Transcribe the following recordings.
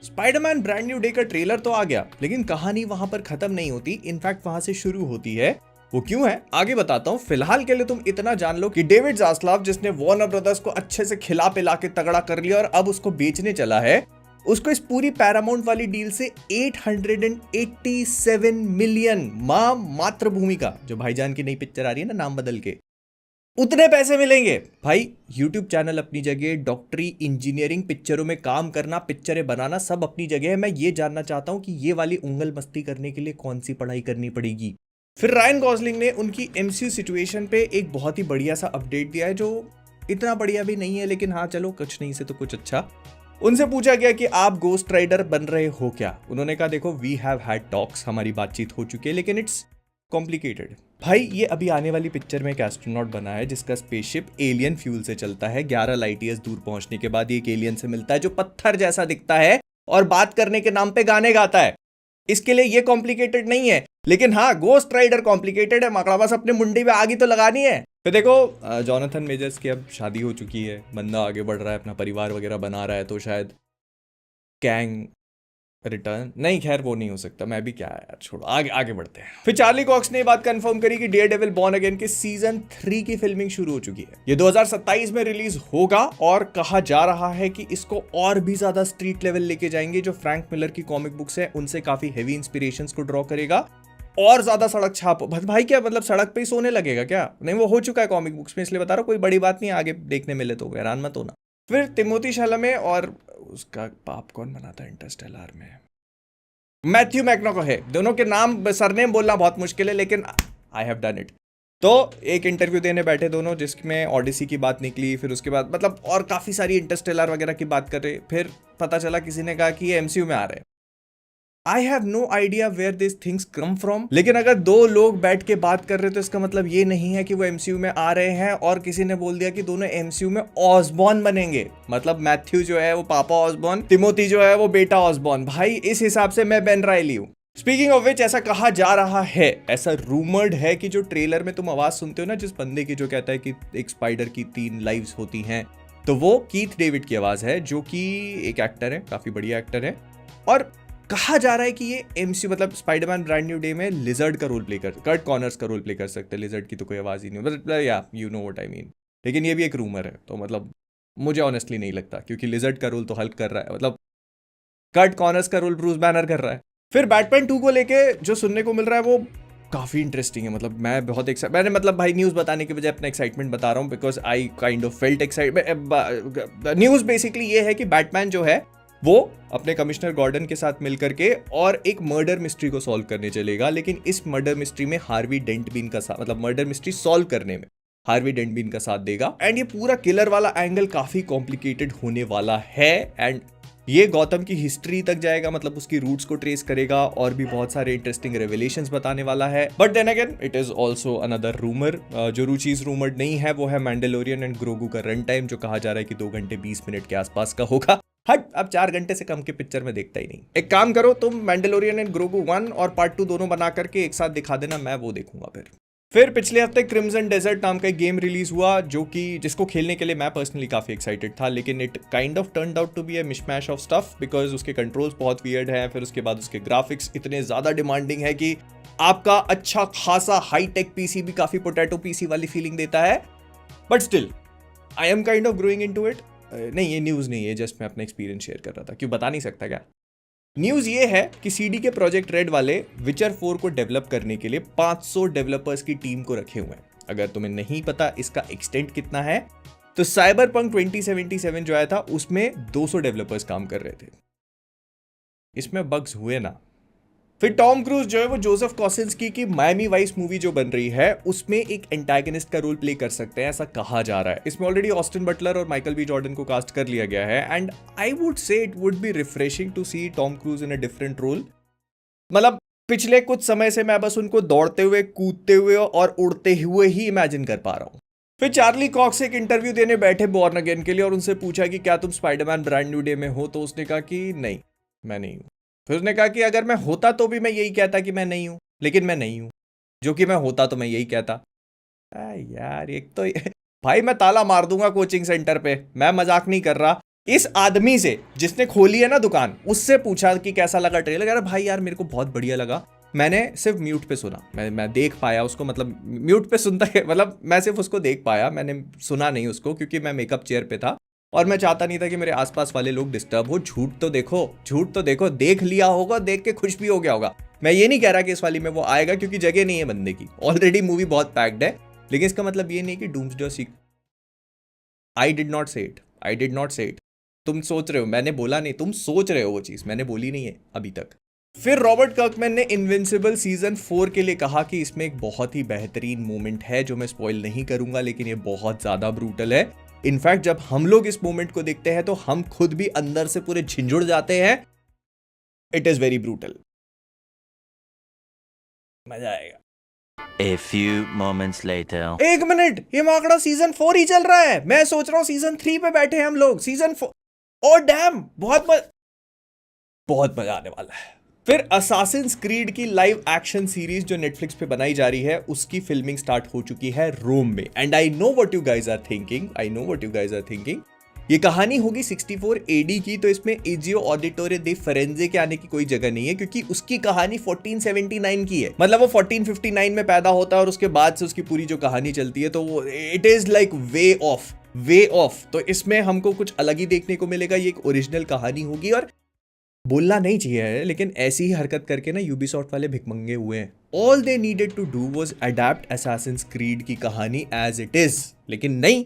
Spiderman brand new day का trailer तो आ गया, लेकिन कहानी वहां पर खत्म नहीं होती। इनफैक्ट वहां से शुरू होती है। वो क्यों है आगे बताता हूँ। फिलहाल के लिए तुम इतना जान लो कि डेविड जास्लाव, जिसने वॉर्नर ब्रदर्स को अच्छे से खिला पिला के तगड़ा कर लिया और अब उसको बेचने चला है, उसको इस पूरी पैरामाउंट वाली डील से 887 मिलियन मां मातृभूमि का, जो भाईजान की नई पिक्चर आ रही है ना नाम बदल के, उतने पैसे मिलेंगे। भाई यूट्यूब चैनल अपनी जगह, डॉक्टरी, इंजीनियरिंग, पिक्चरों में काम करना, पिक्चरें बनाना, सब अपनी जगह है। मैं ये जानना चाहता हूं कि ये वाली उंगल मस्ती करने के लिए कौन सी पढ़ाई करनी पड़ेगी। फिर रायन गॉसलिंग ने उनकी एमसीयू सिचुएशन पे एक बहुत ही बढ़िया सा अपडेट दिया है, जो इतना बढ़िया भी नहीं है, लेकिन हाँ चलो, कुछ नहीं से तो कुछ अच्छा। उनसे पूछा गया कि आप गोस्ट राइडर बन रहे हो क्या। उन्होंने कहा देखो, वी हैव हैड टॉक्स, हमारी बातचीत हो चुकी है, लेकिन इट्स कॉम्प्लिकेटेड। भाई ये अभी आने वाली पिक्चर में एक एस्ट्रोनॉट बना है जिसका स्पेसशिप एलियन फ्यूल से चलता है। 11 लाइट ईयर्स दूर पहुंचने के बाद एक एलियन से मिलता है जो पत्थर जैसा दिखता है और बात करने के नाम पे गाने गाता है। इसके लिए ये कॉम्प्लिकेटेड नहीं है, लेकिन हाँ गोस्ट राइडर कॉम्प्लिकेटेड है। मकड़ा बस अपने मुंडी में आगी तो लगानी है। तो देखो, जॉनथन मेजर्स की अब शादी हो चुकी है, बंदा आगे बढ़ रहा है, अपना परिवार वगैरह बना रहा है, तो शायद कैंग रिटर्न नहीं, खैर वो नहीं हो सकता। मैं भी क्या है यार, छोड़ो, आगे आगे बढ़ते हैं। फिर चार्ली कॉक्स ने बात कंफर्म करी कि डेयरडेविल बॉर्न अगेन के सीजन 3 की फिल्मिंग शुरू हो चुकी है। ये 2027 में रिलीज होगा और कहा जा रहा है कि इसको और भी ज्यादा स्ट्रीट लेवल लेके जाएंगे। जो फ्रैंक मिलर की कॉमिक बुक्स है उनसे काफी हैवी इंस्पिरेशंस को ड्रॉ करेगा और ज्यादा सड़क छाप। भाई क्या मतलब, सड़क पे ही सोने लगेगा क्या? नहीं, वो हो चुका है कॉमिक बुक्स में, इसलिए बता रहा हूं, कोई बड़ी बात नहीं, आगे देखने मिले तो हैरान मत होना। फिर तिमोथी शैलामे और उसका बाप कौन बनाता है इंटरस्टेलर में, मैथ्यू मैककॉनॉहे, दोनों के नाम सरनेम बोलना बहुत मुश्किल है, लेकिन आई हैव डन इट। तो एक इंटरव्यू देने बैठे दोनों, जिसमें ऑडिसी की बात निकली, फिर उसके बाद मतलब और काफी सारी इंटरस्टेलर वगैरह की बात कर रहे। फिर पता चला किसी ने कहा कि ये एमसीयू में आ रहे हैं। I have no idea where this things come from, लेकिन अगर दो लोग बैठ के बात कर रहे तो इसका मतलब ये नहीं है कि वो एमसीयू में आ रहे हैं। और किसी ने बोल दिया कि दोनों एमसीयू में ऑसबॉर्न बनेंगे, मतलब मैथ्यू जो है वो पापा ऑसबॉर्न, तिमोथी जो है वो बेटा ऑसबॉर्न। भाई इस हिसाब से मैं बेन रायली हूं। स्पीकिंग ऑफ विच, ऐसा कहा जा रहा है, ऐसा रूमर्ड है कि जो ट्रेलर में तुम आवाज सुनते हो ना, जिस बंदे की जो कहता है कि एक स्पाइडर की 3 लाइव्स होती हैं, तो वो कीथ डेविड की आवाज है, जो कि एक एक्टर है, काफी बढ़िया एक्टर है। और कहा जा रहा है कि ये एमसीयू मतलब स्पाइडरमैन ब्रांड न्यू डे में लिजर्ड का रोल प्ले कर, कर्ट कॉनर्स का रोल प्ले कर सकते हैं। लिजर्ड की तो कोई आवाज ही नहीं, मतलब या you know what I mean. लेकिन ये भी एक रूमर है, तो मतलब मुझे ऑनेस्टली नहीं लगता, क्योंकि लिजर्ड का रोल तो हल्क कर रहा है, मतलब कर्ट कॉनर्स का रोल ब्रूस बैनर कर रहा है। फिर बैटमैन 2 को लेके जो सुनने को मिल रहा है वो काफी इंटरेस्टिंग है। मतलब मैं बहुत मैंने मतलब भाई न्यूज बताने के बजाय अपना एक्साइटमेंट बता रहा हूँ, because I kind of felt excitement. News basically ये है कि बैटमैन जो है वो अपने कमिश्नर गॉर्डन के साथ मिलकर के और एक मर्डर मिस्ट्री को सॉल्व करने चलेगा। लेकिन इस मर्डर मिस्ट्री में हार्वी डेंट बीन का साथ, मतलब मर्डर मिस्ट्री सॉल्व करने में हार्वी डेंट बीन का साथ देगा। एंड ये पूरा किलर वाला एंगल काफी कॉम्प्लिकेटेड होने वाला है। एंड ये गौतम की हिस्ट्री तक जाएगा, मतलब उसकी रूट्स को ट्रेस करेगा और भी बहुत सारे इंटरेस्टिंग रेवलेशंस बताने वाला है। But then again it is also another rumour. जो चीज रूमर्ड नहीं है वो है मैंडेलोरियन एंड ग्रोगू का रन टाइम, जो कहा जा रहा है कि 2 घंटे 20 मिनट के आसपास का होगा। हट, अब 4 घंटे से कम के पिक्चर में देखता ही नहीं। एक काम करो तुम, मैंडेलोरियन एंड ग्रोगू 1 और पार्ट 2 दोनों बना करके एक साथ दिखा देना, मैं वो देखूंगा। फिर पिछले हफ्ते क्रिम्सन डेजर्ट नाम का एक गेम रिलीज हुआ, जो कि जिसको खेलने के लिए मैं पर्सनली काफी एक्साइटेड था, लेकिन it kind of turned out to be a mishmash of stuff, because उसके कंट्रोल्स बहुत वियर्ड हैं। फिर उसके बाद उसके ग्राफिक्स इतने ज्यादा डिमांडिंग है कि आपका अच्छा खासा हाई टेक पीसी भी काफी पोटैटो पीसी वाली फीलिंग देता है। But still I am kind of growing into it. नहीं, ये न्यूज नहीं है, जस्ट मैं अपना एक्सपीरियंस शेयर कर रहा था। क्यों बता नहीं सकता क्या? न्यूज ये है कि सीडी के प्रोजेक्ट रेड वाले विचर 4 को डेवलप करने के लिए 500 डेवलपर्स की टीम को रखे हुए हैं। अगर तुम्हें नहीं पता इसका एक्सटेंट कितना है, तो साइबरपंक 2077 जो आया था उसमें 200 डेवलपर्स काम कर रहे थे। इसमें बग्स हुए ना। फिर टॉम क्रूज जो है वो जोसेफ कॉसिंस्की की मायामी वाइस मूवी जो बन रही है उसमें एक एंटागनिस्ट का रोल प्ले कर सकते हैं, ऐसा कहा जा रहा है। इसमें ऑलरेडी ऑस्टिन बटलर और माइकल बी जॉर्डन को कास्ट कर लिया गया है। And I would say it would be refreshing to see Tom Cruise in a different role. मतलब पिछले कुछ समय से मैं बस उनको दौड़ते हुए, कूदते हुए और उड़ते हुए ही इमेजिन कर पा रहा हूं। फिर चार्ली कॉक्स एक इंटरव्यू देने बैठे बॉर्न अगेन के लिए और उनसे पूछा कि क्या तुम स्पाइडरमैन ब्रांड न्यू डे में हो, तो उसने कहा कि नहीं, मैं नहीं हूं। फिर उसने कहा कि अगर मैं होता तो भी मैं यही कहता कि मैं नहीं हूं, लेकिन मैं नहीं हूं। जो कि मैं होता तो मैं यही कहता। यार एक तो भाई मैं ताला मार दूंगा कोचिंग सेंटर पे, मैं मजाक नहीं कर रहा। इस आदमी से जिसने खोली है ना दुकान, उससे पूछा कि कैसा लगा ट्रेलर। यार भाई यार मेरे को बहुत बढ़िया लगा, मैंने सिर्फ म्यूट पे सुना, मैं देख पाया उसको, मतलब म्यूट पे सुनता है, मतलब मैं सिर्फ उसको देख पाया, मैंने सुना नहीं उसको, क्योंकि मैं मेकअप चेयर पे था और मैं चाहता नहीं था कि मेरे आसपास वाले लोग डिस्टर्ब हो। झूठ तो देखो, झूठ तो देखो, देख लिया होगा, देख के खुश भी हो गया होगा। मैं ये नहीं कह रहा कि इस वाली में वो आएगा, क्योंकि जगह नहीं है बंदे की, ऑलरेडी मूवी बहुत पैक्ड है। लेकिन इसका मतलब ये नहीं कि doomsday seek, I did not से इट, आई डिड नॉट से इट। तुम सोच रहे हो, मैंने बोला नहीं, तुम सोच रहे हो वो चीज, मैंने बोली नहीं है अभी तक। फिर रॉबर्ट कर्कमैन ने इनविंसिबल सीजन 4 के लिए कहा कि इसमें एक बहुत ही बेहतरीन मोमेंट है जो मैं स्पॉइल नहीं करूंगा, लेकिन ये बहुत ज्यादा ब्रूटल है। इनफैक्ट जब हम लोग इस मोमेंट को देखते हैं तो हम खुद भी अंदर से पूरे झिंझुड़ जाते हैं। इट इज वेरी ब्रूटल, मजा आएगा। A few moments later. एक मिनट, ये माकड़ा सीजन 4 ही चल रहा है, मैं सोच रहा हूं सीजन 3 पे बैठे हैं हम लोग। सीजन 4, और डैम, बहुत मजा आने वाला है। फिर असासिन्स क्रीड की लाइव एक्शन सीरीज जो नेटफ्लिक्स पे बनाई जा रही है, उसकी फिल्मिंग स्टार्ट हो चुकी है रोम में। And I know what you guys are thinking, I know what you guys are thinking, ये कहानी होगी 64 एडी की, तो इसमें इजियो ऑडिटोरे दे फिरेंजे के आने की कोई जगह नहीं है, क्योंकि उसकी कहानी 1479 की है। मतलब वो 1459 में पैदा होता है और उसके बाद से उसकी पूरी जो कहानी चलती है, तो वो it is like way of. तो इसमें हमको कुछ अलग ही देखने को मिलेगा, ये एक ओरिजिनल कहानी होगी। और बोलना नहीं चाहिए लेकिन ऐसी ही हरकत करके ना यूबीसॉफ्ट वाले भिखमंगे हुए हैं। All they needed to do was adapt Assassin's Creed की कहानी एज इट इज, लेकिन नहीं।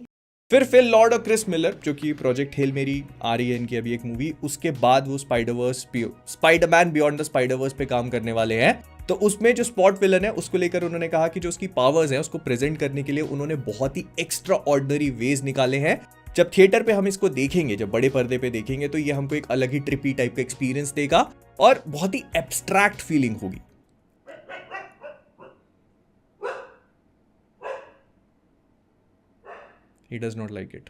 फिर फिल लॉर्ड और क्रिस मिलर, जो कि प्रोजेक्ट हेल मेरी आ रही है इनकी अभी एक मूवी, उसके बाद वो स्पाइडरमैन बियॉन्ड द स्पाइडरवर्स पे काम करने वाले हैं। तो उसमें जो स्पॉट विलन है उसको लेकर उन्होंने कहा कि जो उसकी पावर्स हैं उसको प्रेजेंट करने के लिए उन्होंने बहुत ही एक्स्ट्रा ऑर्डिनरी वेज निकाले हैं। जब थिएटर पे हम इसको देखेंगे, जब बड़े पर्दे पे देखेंगे, तो ये हमको एक अलग ही ट्रिपी टाइप का एक्सपीरियंस देगा और बहुत ही एब्स्ट्रैक्ट फीलिंग होगी। He does not like it.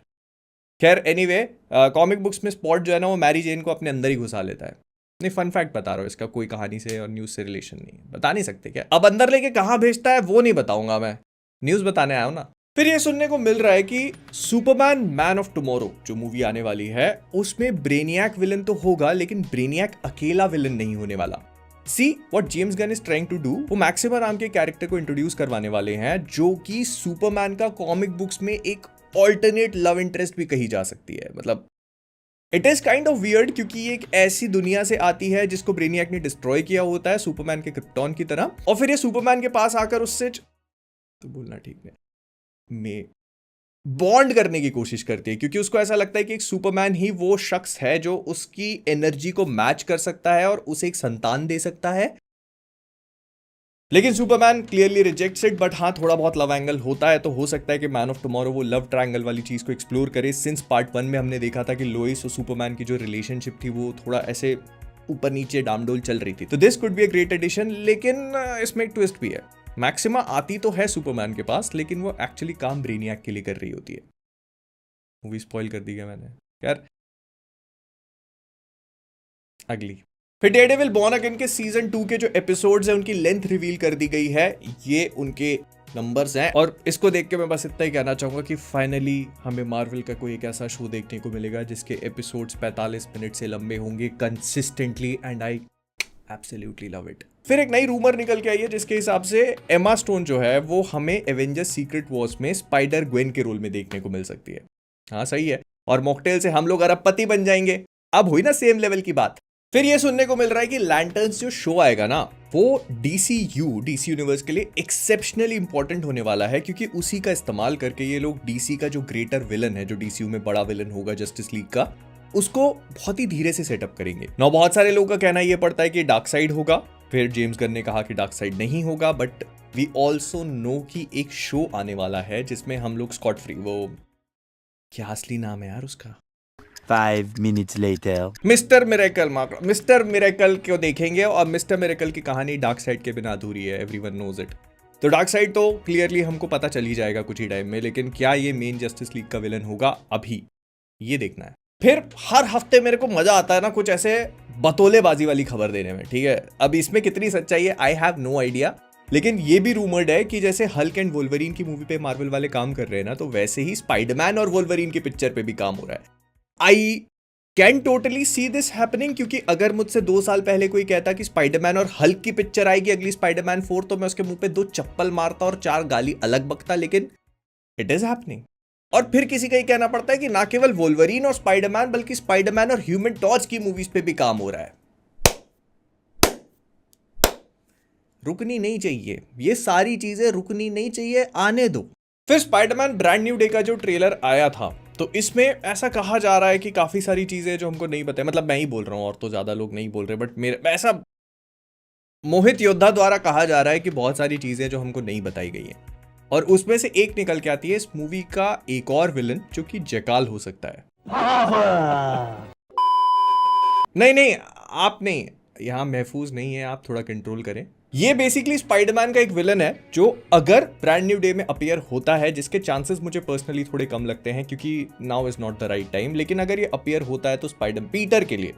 खैर एनीवे, कॉमिक बुक्स में स्पॉट जो है ना वो मैरी जेन को अपने अंदर ही घुसा लेता है। नहीं, फन फैक्ट बता रहा हूँ, इसका कोई कहानी से और न्यूज से रिलेशन नहीं है, बता नहीं सकते क्या। अब अंदर लेके कहाँ भेजता है वो नहीं बताऊंगा, मैं न्यूज बताने आया हूँ ना। फिर ये सुनने को मिल रहा है कि सुपरमैन मैन ऑफ टुमारो जो मूवी आने वाली है, उसमें ब्रेनियक विलन तो होगा, लेकिन ब्रेनियक अकेला विलन नहीं होने वाला। See what James Gunn is trying to do, वो मैक्सिमा नाम के कैरेक्टर को इंट्रोड्यूस करवाने वाले हैं, जो कि सुपरमैन का कॉमिक बुक्स में एक ऑल्टरनेट लव इंटरेस्ट भी कही जा सकती है। मतलब it is kind of weird, क्योंकि ये एक ऐसी दुनिया से आती है जिसको ब्रेनियक ने डिस्ट्रॉय किया होता है सुपरमैन के क्रिप्टॉन की तरह, और फिर ये सुपरमैन के पास आकर उससे तो बोलना ठीक है में बॉन्ड करने की कोशिश करती है, क्योंकि उसको ऐसा लगता है कि एक सुपरमैन ही वो शख्स है जो उसकी एनर्जी को मैच कर सकता है और उसे एक संतान दे सकता है। लेकिन Superman clearly rejects it. But हाँ, थोड़ा बहुत लव एंगल होता है, तो हो सकता है कि मैन ऑफ टुमारो वो लव ट्रायंगल वाली चीज को एक्सप्लोर करे। सिंस पार्ट 1 में हमने देखा था कि लोइस और सुपरमैन की जो रिलेशनशिप थी वो थोड़ा ऐसे ऊपर नीचे डामडोल चल रही थी, तो this could be a great addition. लेकिन इसमें एक ट्विस्ट भी है, मैक्सिमा आती तो है सुपरमैन के पास, लेकिन वो एक्चुअली काम ब्रेनियक के लिए कर रही होती है। मूवी स्पॉइल कर दी है मैंने यार। अगली फिर डेयरडेविल बॉर्न अगेन के सीजन 2 के जो एपिसोड्स हैं उनकी लेंथ रिवील कर दी गई है। ये उनके नंबर्स हैं, और इसको देख के मैं बस इतना ही कहना चाहूंगा कि फाइनली हमें मार्वल का कोई एक ऐसा शो देखने को मिलेगा जिसके एपिसोड्स 45 मिनट से लंबे होंगे consistently, and I absolutely love it. फिर एक नई रूमर निकल के आई है जिसके हिसाब से एमा स्टोन जो है वो हमें एवेंजर्स सीक्रेट वॉर्स में स्पाइडर ग्वेन के रोल में देखने को मिल सकती है। हाँ सही है, और मॉकटेल से हम लोग अरबपति बन जाएंगे। अब हुई ना सेम लेवल की बात। फिर ये सुनने को मिल रहा है कि लैंटर्न्स जो शो आएगा ना, वो डीसी यूनिवर्स के लिए एक्सेप्शनली इंपॉर्टेंट होने वाला है, क्योंकि उसी का इस्तेमाल करके ये लोग डीसी का जो ग्रेटर विलन है, जो डीसीयू में बड़ा विलन होगा जस्टिस लीग का, उसको बहुत ही धीरे से सेटअप करेंगे। ना बहुत सारे लोगों का कहना ये पड़ता है कि डार्क साइड होगा, फिर जेम्स गन ने कहा कि डार्क साइड नहीं होगा, बट वी ऑल्सो नो कि एक शो आने वाला है जिसमें हम लोग स्कॉट फ्री, वो क्या असली नाम है यार उसका, 5 minutes later. मिस्टर मिरेकल को देखेंगे, और मिस्टर मिरेकल की कहानी डार्क साइड के बिना अधूरी है, एवरीवन नोज इट। तो डार्क साइड तो क्लियरली हमको पता चल ही जाएगा कुछ ही टाइम में, लेकिन क्या ये मेन जस्टिस लीग का विलन होगा, अभी ये देखना है। फिर हर हफ्ते मेरे को मजा आता है ना कुछ ऐसे बतौलेबाजी वाली खबर देने में, ठीक है। अब इसमें कितनी सच्चाई है आई हैव नो आइडिया, लेकिन ये भी रूमर्ड है कि जैसे हल्क एंड वोल्वरीन की मूवी पे मार्वल वाले काम कर रहे हैं ना, तो वैसे ही स्पाइडरमैन और वोल्वरीन की पिक्चर पे भी काम हो रहा है। I can totally see this happening, क्योंकि अगर मुझसे 2 साल पहले कोई कहता कि स्पाइडरमैन और हल्क की पिक्चर आएगी अगली स्पाइडरमैन 4, तो मैं उसके मुंह पे 2 चप्पल मारता और 4 गाली अलग बकता, लेकिन इट इज हैपनिंग। और फिर किसी का ही कहना पड़ता है कि ना केवल वोल्वरीन और स्पाइडरमैन बल्कि स्पाइडरमैन और ह्यूमन टॉर्च की मूवीज पे भी काम हो रहा है। रुकनी नहीं चाहिए, ये सारी चीजें रुकनी नहीं चाहिए, आने दो। फिर स्पाइडरमैन ब्रांड न्यू डे का जो ट्रेलर आया था, तो इसमें ऐसा कहा जा रहा है कि काफी सारी चीजें जो हमको नहीं पता है, मतलब मैं ही बोल रहा हूं और तो ज्यादा लोग नहीं बोल रहे, बट मेरे ऐसा मोहित योद्धा द्वारा कहा जा रहा है कि बहुत सारी चीजें जो हमको नहीं बताई गई हैं, और उसमें से एक निकल के आती है इस मूवी का एक और विलन जो कि जैकाल हो सकता है। नहीं, आप नहीं, यहां महफूज नहीं है, आप थोड़ा कंट्रोल करें। ये बेसिकली स्पाइडरमैन का एक विलन है जो अगर ब्रांड न्यू डे में अपीयर होता है, जिसके चांसेस मुझे पर्सनली थोड़े कम लगते हैं क्योंकि now is not the right time, लेकिन अगर ये अपीयर होता है तो स्पाइडर पीटर के लिए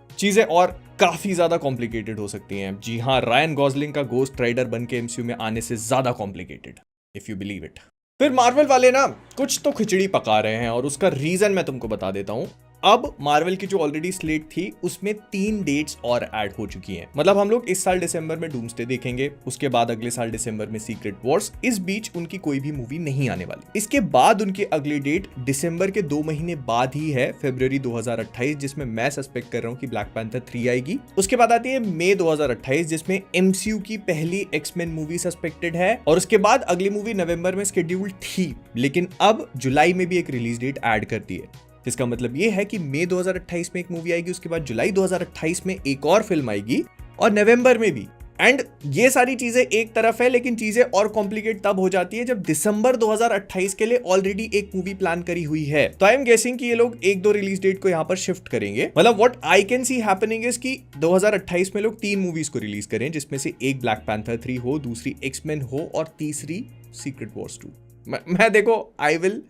चीजें और काफी ज्यादा कॉम्प्लिकेटेड हो सकती हैं। जी हाँ, रायन गॉसलिंग का गोस्ट राइडर बन के एमसीयू में आने से ज्यादा complicated, if you believe it. फिर मार्वल वाले ना कुछ तो खिचड़ी पका रहे हैं, और उसका रीजन मैं तुमको बता देता हूं। अब मार्वल की जो ऑलरेडी स्लेट थी उसमें 3 डेट्स और ऐड हो चुकी हैं। मतलब हम लोग इस साल दिसंबर में डूम्सडे देखेंगे, उसके बाद अगले साल दिसंबर में सीक्रेट वॉर्स, इस बीच उनकी कोई भी मूवी नहीं आने वाली। इसके बाद उनकी अगली डेट दिसंबर के 2 महीने बाद ही है, फरवरी 2028, जिसमें मैं सस्पेक्ट कर रहा हूं कि ब्लैक पैंथर 3 आएगी। उसके बाद आती है मई 2028, जिसमें एमसीयू की पहली एक्समैन मूवी सस्पेक्टेड है, और उसके बाद अगली मूवी नवंबर में शेड्यूल्ड थी, लेकिन अब जुलाई में भी एक रिलीज डेट ऐड कर दी है। इसका मतलब ये है कि मई 2028 में एक मूवी आएगी, उसके बाद जुलाई 2028 में एक और फिल्म आएगी, और नवंबर में भी। एंड ये सारी चीजें एक तरफ है, लेकिन चीजें और कॉम्प्लिकेट तब हो जाती है जब दिसंबर 2028 के लिए ऑलरेडी एक मूवी प्लान करी हुई है। तो आई एम गेसिंग कि ये लोग 1-2 रिलीज डेट को यहां पर शिफ्ट करेंगे। मतलब what I can see happening is कि 2028 में लोग 3 मूवीज को रिलीज करें, जिसमें से एक ब्लैक पैंथर 3 हो, दूसरी एक्समैन हो, और तीसरी सीक्रेट वॉर्स 2। मैं देखो, I will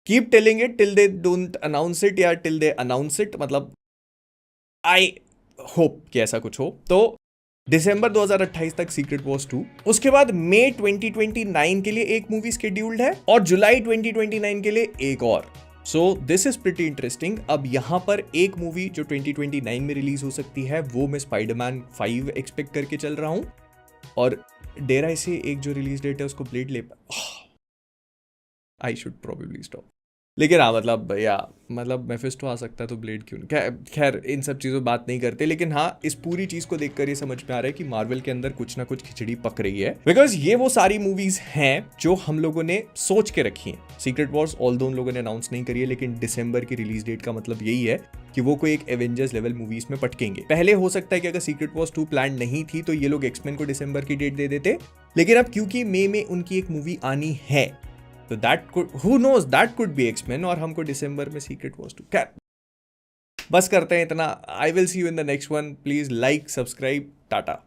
keep telling it till they don't announce it, या टिल दे अनाउंस इट। मतलब आई होप कि ऐसा कुछ हो। तो दिसंबर 2028 तक सीक्रेट वॉर्स 2, उसके बाद मई 2029 के लिए एक मूवी शेड्यूल्ड है, और जुलाई 2029 के लिए एक और। So this is pretty interesting. अब यहां पर एक मूवी जो 2029 में रिलीज हो सकती है, वो मैं स्पाइडरमैन 5 एक्सपेक्ट करके चल रहा हूं, और डेरा इसे एक जो रिलीज डेट है उसको ब्लेड ले आई शुड प्रोबेबली स्टॉप। लेकिन हाँ, मतलब मेफिस्टो आ सकता है तो ब्लेड क्यों नहीं। खैर इन सब चीज़ों बात नहीं करते, लेकिन हाँ, इस पूरी चीज़ को देखकर ये समझ में आ रहा है कि मार्वल के अंदर कुछ ना कुछ खिचड़ी पक रही है, बिकॉज ये वो सारी मूवीज हैं जो हम लोगों ने सोच के रखी हैं। सीक्रेट वॉर्स ऑल्दो उन लोगों ने अनाउंस नहीं करी है, लेकिन दिसंबर की रिलीज डेट का मतलब यही है कि वो कोई एक एवेंजर्स लेवल मूवीज में पटकेंगे। पहले हो सकता है कि अगर सीक्रेट वॉर्स 2 प्लान नहीं थी तो ये लोग एक्समैन को दिसंबर की डेट दे देते, लेकिन अब क्योंकि मई में उनकी एक मूवी आनी है, तो that could, who knows, that could be Axeman, और हमको दिसंबर में सीक्रेट वॉर्स 2। क्या बस करते हैं इतना। I will see you in the next one. Please like, subscribe, Tata.